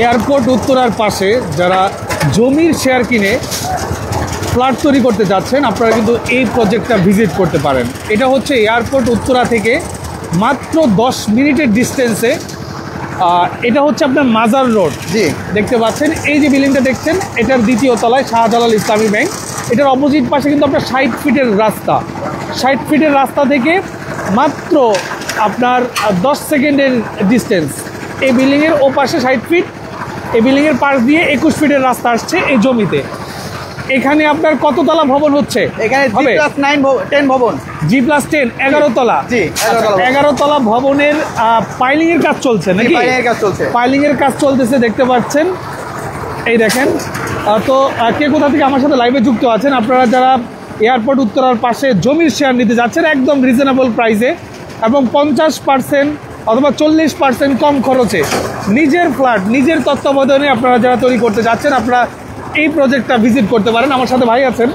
Airport উত্তরার পাশে যারা জমির শেয়ার কিনে ফ্ল্যাট তৈরি করতে যাচ্ছেন, আপনারা কিন্তু এই প্রজেক্টটা ভিজিট করতে পারেন। এটা হচ্ছে এয়ারপোর্ট উত্তরা থেকে মাত্র 10 মিনিটের ডিস্টেন্সে। এটা হচ্ছে আপনার মাজার রোড। জি, দেখতে পাচ্ছেন এই যে বিল্ডিংটা দেখছেন, এটার দ্বিতীয় তলায় শাহজালাল ইসলামী ব্যাংক। এটার অপোজিট পাশে কিন্তু আপনার 60 ফিটের রাস্তা। 60 ফিটের রাস্তা থেকে মাত্র আপনার 10 সেকেন্ডের ডিস্টেন্স। এই বিল্ডিংয়ের ও পাশে 60 ফিট, এই বিল্ডিংয়ের পাশ দিয়ে 21 ফিটের রাস্তা আসছে এই জমিতে। এখানে আপনার কততলা ভবন হচ্ছে? এখানে G+9 ভবন। G+10 11 তলা। জি, 11 তলা ভবনের পাইলিং এর কাজ চলছে নাকি? পাইলিং এর কাজ চলছে। পাইলিং এর কাজ চলতেছে, দেখতে পাচ্ছেন। এই দেখেন। তো কে কোথা থেকে আমার সাথে লাইভে যুক্ত আছেন, আপনারা যারা এয়ারপোর্ট উত্তরার পাশে জমির শেয়ার নিতে যাচ্ছেন একদম রিজনেবল প্রাইসে এবং 50% অথবা 40% কম খরচে নিজের ফ্ল্যাট নিজের তত্ত্বাবধানে আপনারা যারা তৈরি করতে যাচ্ছেন, আপনারা এই প্রজেক্টটা ভিজিট করতে পারেন। আমার সাথে ভাই আছেন।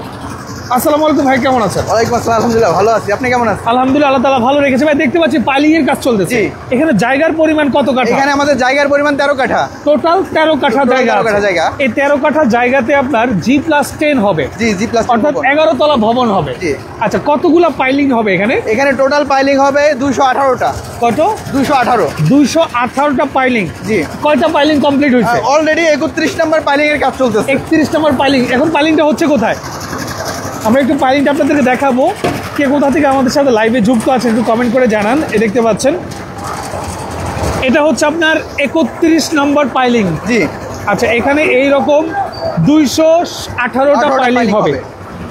আসসালামু আলাইকুম ভাই, কেমন আছেন? ওয়ালাইকুম আসসালাম, আলহামদুলিল্লাহ ভালো আছি। আপনি কেমন আছেন? আলহামদুলিল্লাহ, আল্লাহ তাআলা ভালো রেখেছে। ভাই দেখতে পাচ্ছি পাইলিং এর কাজ চলতেছে। এখানে জায়গার পরিমাণ কত কাঠা? এখানে আমাদের জায়গার পরিমাণ 13 কাঠা। টোটাল 13 কাঠা জায়গা। এই 13 কাঠা জায়গাতে আপনার G+10 হবে। জি, G+10 অর্থাৎ 11 তলা ভবন হবে। জি। আচ্ছা, কতগুলো পাইলিং হবে এখানে? এখানে টোটাল পাইলিং হবে 218টা। কত? 218টা পাইলিং। জি। কয়টা পাইলিং কমপ্লিট হয়েছে? অলরেডি 31 নম্বর পাইলিং এর কাজ চলতেছে। 31 নম্বর পাইলিং। এখন পাইলিংটা হচ্ছে কোথায়? আমরা একটু পাইলিংটা আপনাদেরকে দেখাবো। কে কোথা থেকে আমাদের সাথে লাইভে যুক্ত আছেন একটু কমেন্ট করে জানান। দেখতে পাচ্ছেন এটা হচ্ছে আপনার 31 নম্বর পাইলিং। জি। আচ্ছা, এখানে এইরকম 218টা পাইলিং হবে।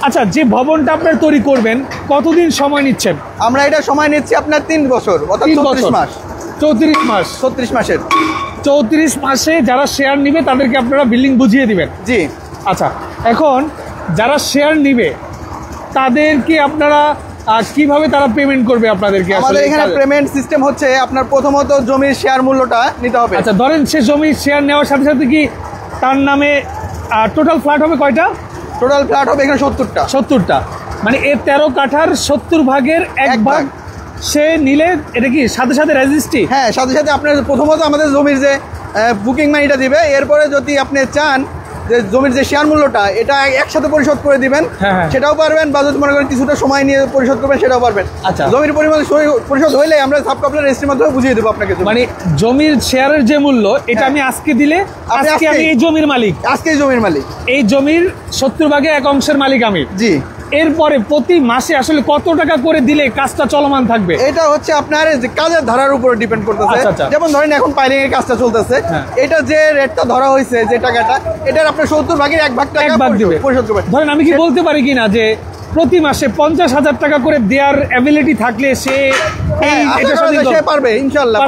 আচ্ছা, যে ভবনটা আপনার তৈরি করবেন কতদিন সময় নিচ্ছেন? আমরা এটা সময় নিচ্ছি আপনার 3 বছর, অর্থাৎ 34 মাস। 34 মাস। 36 মাসের। 34 মাসে যারা শেয়ার নিবে তাদেরকে আপনারা বিল্ডিং বুঝিয়ে দিবেন। জি। আচ্ছা, এখন যারা শেয়ার নিবে তাদেরকে আপনারা কিভাবে তারা পেমেন্ট করবে আপনাদেরকে? আমাদের এখানে পেমেন্ট সিস্টেম হচ্ছে আপনার প্রথমত জমির শেয়ার মূল্যটা নিতে হবে। আচ্ছা, ধরেন সে জমির শেয়ার নেওয়ার সাথে সাথে কি তার নামে টোটাল ফ্ল্যাট হবে কয়টা? টোটাল ফ্ল্যাট হবে এখানে 70টা। 70টা, মানে এই 13 কাঠার 70 ভাগের 1 ভাগ সে নিলে এটা কি সাথে সাথে রেজিস্ট্রি? হ্যাঁ, সাথে সাথে আপনার প্রথমত আমাদের জমির যে বুকিং মানিটা দিবে, এরপরে যদি আপনি চান যে জমির যে শেয়ার মূল্যটা এটা একসাথে পরিশোধ করে দিবেন, সেটাও পারবেন, বা যদি মনে করেন কিছুটা সময় নিয়ে পরিশোধ করবেন সেটাও পারবেন। আচ্ছা, জমির পরিমাণ পরিশোধ হইলে আমরা সাবকপ্লার রেজিস্ট্রির মাধ্যমে বুঝিয়ে দেবো আপনাকে। মানে জমির শেয়ারের যে মূল্য এটা আমি আজকে দিলে আজকে আমি এই জমির মালিক। আজকে জমির মালিক, এই জমির 70 ভাগে 1 অংশের মালিক আমি। জি। এরপরে প্রতি মাসে আসলে কত টাকা করে দিলে কাজটা চলমান থাকবে? এটা হচ্ছে আপনার কাজের ধারার উপর ডিপেন্ড করতেছে। যেমন ধরেন এখন পাইলিং এর কাজটা চলতেছে, এটা যে রেটটা ধরা হয়েছে, যে টাকাটা, এটার আপনার 70 ভাগের 1 ভাগ টাকা পরিশোধ করবেন। ধরেন আমি কি বলতে পারি কিনা যে প্রতি মাসে 50,000 টাকা করে দেওয়ার অ্যাবিলিটি থাকলে সে পারবে? ইনশাআল্লাহ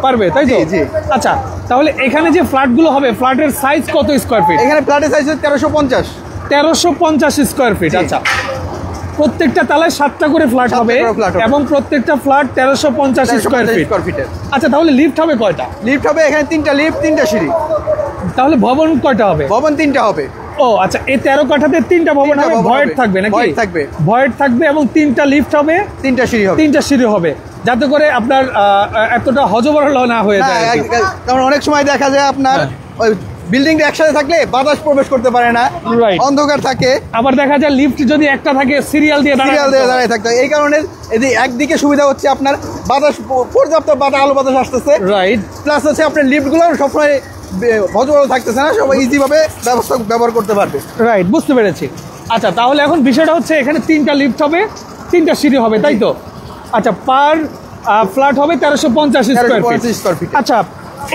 পারবে, তাই তো? জি। আচ্ছা, তাহলে এখানে যে ফ্ল্যাটগুলো হবে ফ্ল্যাটের সাইজ কত স্কয়ার ফিট? এখানে ফ্ল্যাটের সাইজ 1350 স্কয়ার ফিট। আচ্ছা, প্রত্যেকটা তলায় 7টা করে ফ্ল্যাট হবে এবং প্রত্যেকটা ফ্ল্যাট 1350 স্কয়ার ফিটের। আচ্ছা, তাহলে লিফট হবে কয়টা? লিফট হবে এখানে 3টা লিফট, 3টা সিঁড়ি। তাহলে ভবন কয়টা হবে? ভবন 3টা হবে। ও আচ্ছা, এই 13 কাঠাতে 3টা ভবন হবে, ভয়েড থাকবে নাকি? ভয়েড থাকবে এবং 3টা লিফট হবে, 3টা সিঁড়ি হবে। 3টা সিঁড়ি হবে, যাতে করে আপনার এতটা হজবরল না হয়ে যায়। কারণ অনেক সময় দেখা যায় আপনার ওই বিল্ডিংটা একসাথে থাকলে বাতাস প্রবেশ করতে পারে না, অন্ধকার থাকে। আবার দেখা যায় লিফট যদি একটা থাকে সিরিয়াল দিয়ে দাঁড়ায় থাকতে হয়। এই কারণে একদিকে সুবিধা হচ্ছে আপনার বাতাস, পর্যাপ্ত আলো বাতাস আসতেছে, রাইট। প্লাস হচ্ছে আপনার লিফটগুলো সবসময় হজবরল থাকতেছে না, সবাই ইজিভাবে ব্যবহার করতে পারবে। রাইট, বুঝতে পেরেছি। আচ্ছা, তাহলে এখন বিষয়টা হচ্ছে এখানে 3টা লিফট হবে, 3টা সিঁড়ি হবে, তাই তো? আচ্ছা, পার ফ্ল্যাট হবে 1350 স্কয়ার ফিট। আচ্ছা,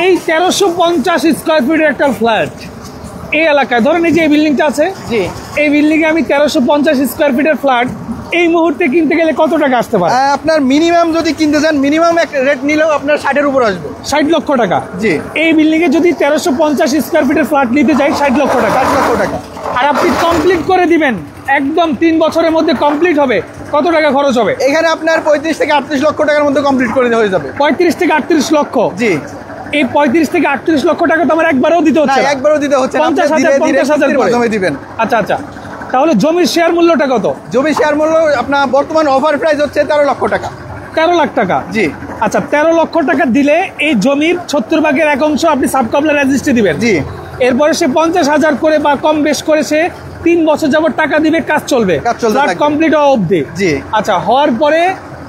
এই 1350 স্কয়ার ফিটের একটা ফ্ল্যাট এই এলাকায়, ধরেন এই যে এই বিল্ডিংটা আছে, জি, এই বিল্ডিংয়ে আমি 1350 স্কয়ার ফিটের ফ্ল্যাট এই মুহূর্তে কিনতে গেলে কত টাকা আসতে পারে? আপনার মিনিমাম যদি কিনতে চান, মিনিমাম একটা রেট নিলেও আপনার 60-এর উপর আসবে। 60 লক্ষ টাকা। জি। এই বিল্ডিংয়ে যদি 1350 স্কয়ার ফিটের ফ্ল্যাট নিতে চাই 60 লক্ষ টাকা। 60 লক্ষ টাকা। আর আপনি কমপ্লিট করে দিবেন, একদম 3 বছরের মধ্যে কমপ্লিট হবে, কত টাকা খরচ হবে? এখানে আপনার 35 থেকে 38 লক্ষ টাকার মধ্যে কমপ্লিট করে হয়ে যাবে। 35 থেকে 38 লক্ষ। জি। এই 35 থেকে 38 লক্ষ টাকা তো আমার একবারও দিতে হচ্ছে না? একবারও দিতে হচ্ছে না, 50,000 করে দিবেন। আচ্ছা আচ্ছা, তাহলে জমির শেয়ার মূল্যটা কত? জমির শেয়ার মূল্য আপনার বর্তমান অফার প্রাইস হচ্ছে 13 লক্ষ টাকা। 13 লাখ টাকা। জি। আচ্ছা 13 লক্ষ টাকা দিলে এই জমির 70 ভাগের এক অংশ আপনি সাবকবলা রেজিস্ট্রি দিবেন। জি। এরপরে সে 50,000 করে বা কম বেশ করে সে 3 বছর যাবত টাকা দিবে, কাজ চলবে, ফ্ল্যাট কমপ্লিট হওয়া অবধি। জি। আচ্ছা, হওয়ার পরে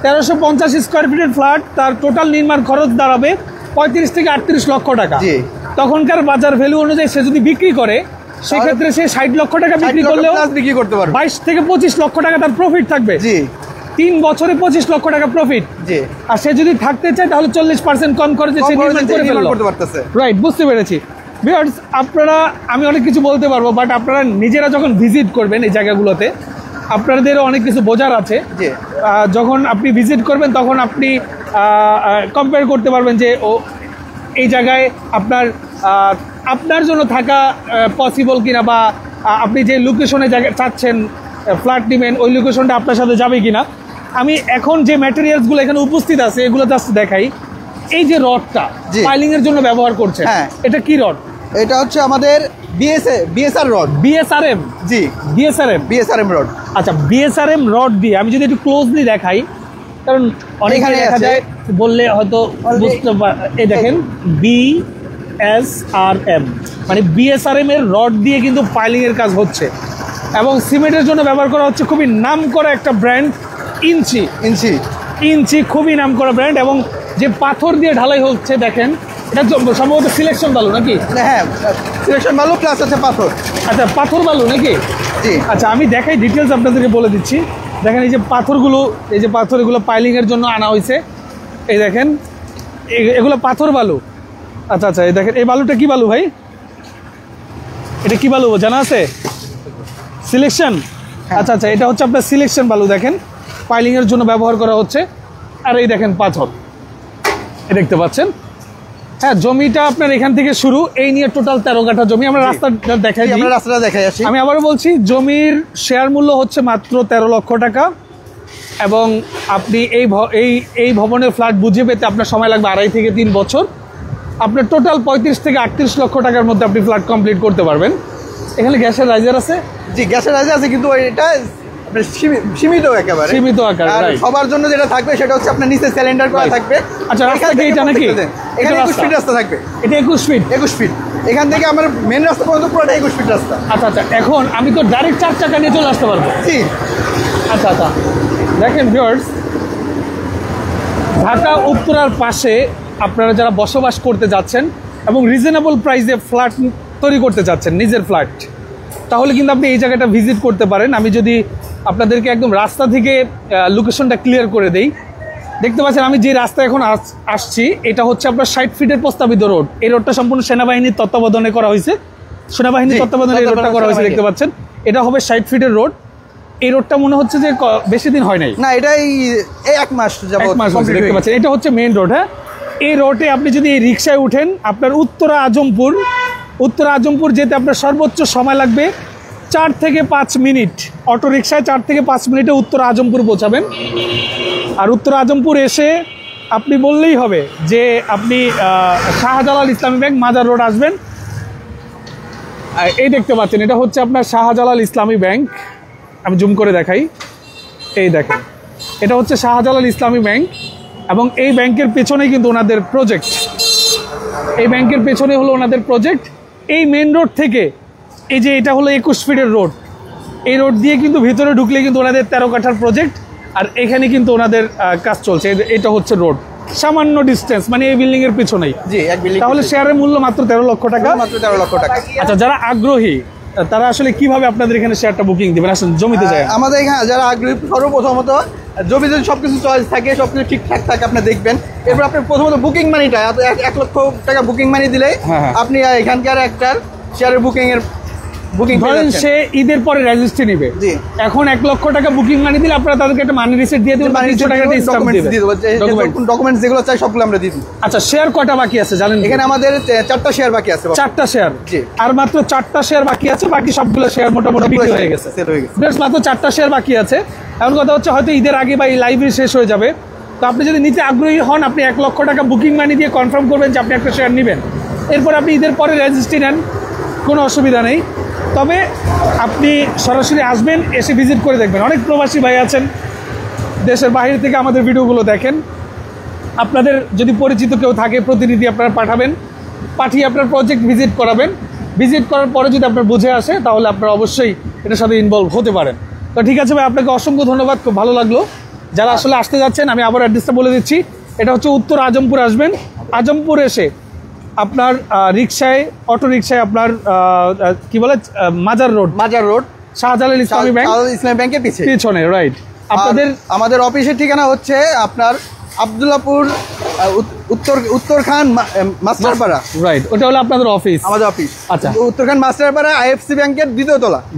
1350 স্কোয়ার ফিটের ফ্ল্যাট, তার টোটাল নির্মাণ খরচ দাঁড়াবে 35 থেকে 38 লক্ষ টাকা। তখনকার বাজার ভ্যালু অনুযায়ী সে যদি বিক্রি করে, সেক্ষেত্রে সে 60 লক্ষ টাকা বিক্রি করলেও বিক্রি করতে পারবে, 22 থেকে 25 লক্ষ টাকা তার প্রফিট থাকবে। জি। 3 বছরে 25 লক্ষ টাকা প্রফিট। জি। আর সে যদি থাকতে চায় তাহলে 40% কম খরচে সে নির্মাণ করতে পারতেছে। রাইট, বুঝতে পেরেছি। ভিউয়ার্স, আপনারা, আমি অনেক কিছু বলতে পারবো, বাট আপনারা নিজেরা যখন ভিজিট করবেন এই জায়গাগুলোতে, আপনাদেরও অনেক কিছু বোঝার আছে। যখন আপনি ভিজিট করবেন তখন আপনি কম্পেয়ার করতে পারবেন যে এই জায়গায় আপনার জন্য থাকা পসিবল কিনা, বা আপনি যে লোকেশনে জায়গা চাচ্ছেন ফ্ল্যাট নেবেন ওই লোকেশনটা আপনার সাথে যাবে কিনা। আমি এখন যে ম্যাটেরিয়ালসগুলো এখানে উপস্থিত আছে এগুলো জাস্ট দেখাই। এই যে রডটা পাইলিং এর জন্য ব্যবহার করছে, এটা কি রড? এটা হচ্ছে আমাদের বিএসআর রড। বিএসআরএম? জি, বিএসআরএম রড। আচ্ছা, বিএসআরএম রড দিয়ে আমি যদি একটু ক্লোজলি দেখাই, কারণ অনেকখানে দেখা যায় বললে হয়তো বুঝতে এই দেখেন বিএসআরএম মানে বিএসআরএম এর রড দিয়ে কিন্তু পাইলিং এর কাজ হচ্ছে, এবং সিমেন্টের জন্য ব্যবহার করা হচ্ছে খুবই নামকরা একটা ব্র্যান্ড ইঞ্চি, খুবই নামকরা ব্র্যান্ড। এবং যে পাথর দিয়ে ঢালাই হচ্ছে দেখেন, এটা সম্ভবত সিলেকশন বালু নাকি? হ্যাঁ, সিলেকশন বালু প্লাস আছে পাথর। আচ্ছা, পাথর বালু নাকি? জি। আচ্ছা, আমি দেখাই, ডিটেলস আপনাদেরকে বলে দিচ্ছি। দেখেন এই যে পাথরগুলো, এই যে পাথর, এগুলো পাইলিংয়ের জন্য আনা হয়েছে। এই দেখেন এগুলো পাথর বালু। আচ্ছা, এই দেখেন এই বালুটা কি বালু ভাই? এটা কি বালু জানা আছে? সিলেকশন। আচ্ছা, এটা হচ্ছে আপনার সিলেকশন বালু। দেখেন পাইলিংয়ের জন্য ব্যবহার করা হচ্ছে। আর এই দেখেন পাথর, দেখতে পাচ্ছেন। হ্যাঁ, জমিটা আপনার এখান থেকে শুরু, এই নিয়ে টোটাল 13 কাঠা জমি। আমরা রাস্তাটা দেখাই আসি। আমি আবারও বলছি, জমির শেয়ার মূল্য হচ্ছে মাত্র 13 লক্ষ টাকা, এবং আপনি এই ভবনের ফ্ল্যাট বুঝে পেতে আপনার সময় লাগবে 2.5 থেকে 3 বছর। আপনার টোটাল 35 থেকে 38 লক্ষ টাকার মধ্যে আপনি ফ্ল্যাট কমপ্লিট করতে পারবেন। এখানে গ্যাসের রাইজার আছে? জি, গ্যাসের রাইজার আছে, কিন্তু এটা সীমিত একেবারে, সীমিত আকারে। সবার জন্য যেটা থাকবে সেটা হচ্ছে আপনার নিচে সিলিন্ডার করা থাকবে। আচ্ছা, রাস্তা কি এটা নাকি? এটা 21 ফিট রাস্তা থাকবে। এটা 21 ফিট। এখান থেকে আমার মেন রাস্তা পর্যন্ত পুরোটা 21 ফিট রাস্তা। আচ্ছা, এখন আমি তো ডাইরেক্ট 4 চাকা নিয়ে চলে আসতে পারবো? জি। আচ্ছা, দেখেন ভিউয়ার্স, ঢাকা উত্তরার পাশে আপনারা যারা বসবাস করতে যাচ্ছেন এবং রিজনেবল প্রাইসে ফ্ল্যাট তৈরি করতে যাচ্ছেন, নিজের ফ্ল্যাট, তাহলে কিন্তু আপনি এই জায়গাটা ভিজিট করতে পারেন। আমি যদি আপনাদেরকে একদম রাস্তা থেকে লোকেশনটা ক্লিয়ার করে দেই, দেখতে পাচ্ছেন আমি যে রাস্তা এখন আসছি, এটা হচ্ছে আপনার 60 ফিটের প্রস্তাবিত রোড। এই রোডটা সম্পূর্ণ সেনাবাহিনীর তত্ত্বাবধানে করা হয়েছে, সেনাবাহিনীর তত্ত্বাবধানে এই রোডটা করা হয়েছে। দেখতে পাচ্ছেন এটা হবে 60 ফিটের রোড। এই রোডটা মনে হচ্ছে যে বেশি দিন হয় নাই, না, এটাই 1 মাস যাবত দেখতে পাচ্ছেন। এটা হচ্ছে মেইন রোড। হ্যাঁ, এই রোডে আপনি যদি এই রিক্সায় উঠেন, আপনার উত্তরা আজমপুর যেতে আপনার সর্বোচ্চ সময় লাগবে 4 থেকে 5 মিনিট। অটো রিক্সায় 4 থেকে 5 মিনিটে উত্তরা আজমপুর পৌঁছাবেন। আর উত্তরা আজমপুর এসে আপনি বললেই হবে যে আপনি শাহজালাল ইসলামী ব্যাংক মাজার রোড আসবেন। এই দেখতে পাচ্ছেন এটা হচ্ছে আপনার শাহজালাল ইসলামী ব্যাংক। আমি জুম করে দেখাই, এই দেখেন এটা হচ্ছে শাহজালাল ইসলামী ব্যাংক, এবং এই ব্যাংকের পেছনেই কিন্তু ওনাদের প্রজেক্ট। এই মেন রোড থেকে এই যে এটা হলো 21 ফিটের রোড, এই রোড দিয়ে কিন্তু ভিতরে ঢুকলে কিন্তু ওনাদের 13 কাঠার প্রজেক্ট, আর এখানে কিন্তু ওনাদের কাজ চলছে। এটা হচ্ছে রোড, সামান্য ডিস্টেন্স, মানে এই বিল্ডিং এর পিছনেই। জি, এক বিল্ডিং। তাহলে শেয়ারের মূল্য মাত্র 13 লক্ষ টাকা। আচ্ছা, যারা আগ্রহী তারা আসলে কিভাবে আপনাদের এখানে শেয়ারটা বুকিং দিবেন? আসলে জমিতে যায় আমাদের এখানে যারা আগ্রহী, সর্বপ্রথমত জমিতে সবকিছু চয়েস থাকে, সবকিছু ঠিকঠাক থাকে, আপনি দেখবেন। এরপর আপনি প্রথমত বুকিং মানিটা 1 লক্ষ টাকা বুকিং মানি দিলে আপনি এখানকার একটা শেয়ারের বুকিং ধরেন সে ঈদের পরে রেজিস্ট্রি নেবে, এখন 1 লক্ষ টাকা বুকিং মানি দিলে আপনারা তাদেরকে একটা মানি রিসিট দিয়ে দেবেন, 200 টাকা ডকুমেন্টস যেগুলো চাই সবগুলো আমরা দিয়ে দিই। আচ্ছা, শেয়ার কয়টা বাকি আছে জানেন? এখানে আমাদের 4টা শেয়ার বাকি আছে। 4টা শেয়ার? জি। আর মাত্র 4টা শেয়ার বাকি আছে, বাকি সবগুলো শেয়ার মোটামুটি বিক্রি হয়ে গেছে, সেল হয়ে গেছে। বেশ, মাত্র 4টা শেয়ার বাকি আছে। এমন কথা হচ্ছে হয়তো ঈদের আগে বা এই লাইভে শেষ হয়ে যাবে। তো আপনি যদি নিতে আগ্রহী হন, আপনি 1 লক্ষ টাকা বুকিং মানি দিয়ে কনফার্ম করবেন যে আপনি একটা শেয়ার নেবেন। এরপর আপনি ঈদের পরে রেজিস্ট্রি নেন, কোনো অসুবিধা নেই। তবে আপনি সরাসরি আসবেন, এসে ভিজিট করে দেখবেন। অনেক প্রবাসী ভাই আছেন, দেশের বাইরে থেকে আমাদের ভিডিওগুলো দেখেন। আপনাদের যদি পরিচিত কেউ থাকে প্রতিনিধি আপনারা পাঠাবেন, পাঠিয়ে আপনার প্রজেক্ট ভিজিট করাবেন। ভিজিট করার পরে যদি আপনার বুঝে আসে তাহলে আপনারা অবশ্যই এটার সাথে ইনভলভ হতে পারেন। তো ঠিক আছে ভাই, আপনাকে অসংখ্য ধন্যবাদ, খুব ভালো লাগলো। যারা আসলে আসতে যাচ্ছেন আমি আবার অ্যাড্রেসটা বলে দিচ্ছি। এটা হচ্ছে উত্তর আজমপুর আসবেন। আজমপুর এসে আপনার রিক্সায়, অটো রিক্সায় আপনার কি বলে মাজার রোড শাহজালাল ইসলামী ব্যাংকের পিছনে, রাইট। আপনাদের আমাদের অফিসের ঠিকানা হচ্ছে আপনার আব্দুল্লাহপুর উত্তরখান মাস্টারপাড়া, রাইট। ওটা হলো আপনাদের অফিস, আমাদের অফিস। আচ্ছা, উত্তরখান মাস্টারপাড়া IFC ব্যাংকের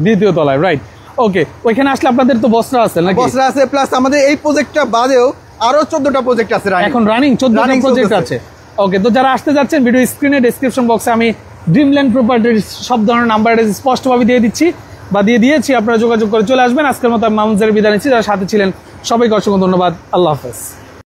দ্বিতীয় তলায়, রাইট। ওকে, ওইখানে আসলে আপনাদের তো বস্ত্রা আছে নাকি? বস্ত্রা আছে, প্লাস আমাদের এই প্রজেক্টটা বাদেও আরো 14টা প্রজেক্ট আছে এখন রানিং 14টা প্রজেক্ট আছে। ওকে, তো যারা আসতে যাচ্ছেন ভিডিও স্ক্রিনে ডেসক্রিপশন বক্সে আমি ড্রিমল্যান্ড প্রপার্টির সব ধরনের নাম্বার স্পষ্টভাবে দিয়ে দিচ্ছি বা দিয়ে দিয়েছি, আপনারা যোগাযোগ করে চলে আসবেন। আজকের মতো আমি মামুন জাহের বিদায় নিচ্ছি। যারা সাথে ছিলেন সবাইকে অসংখ্য ধন্যবাদ। আল্লাহ হাফেজ।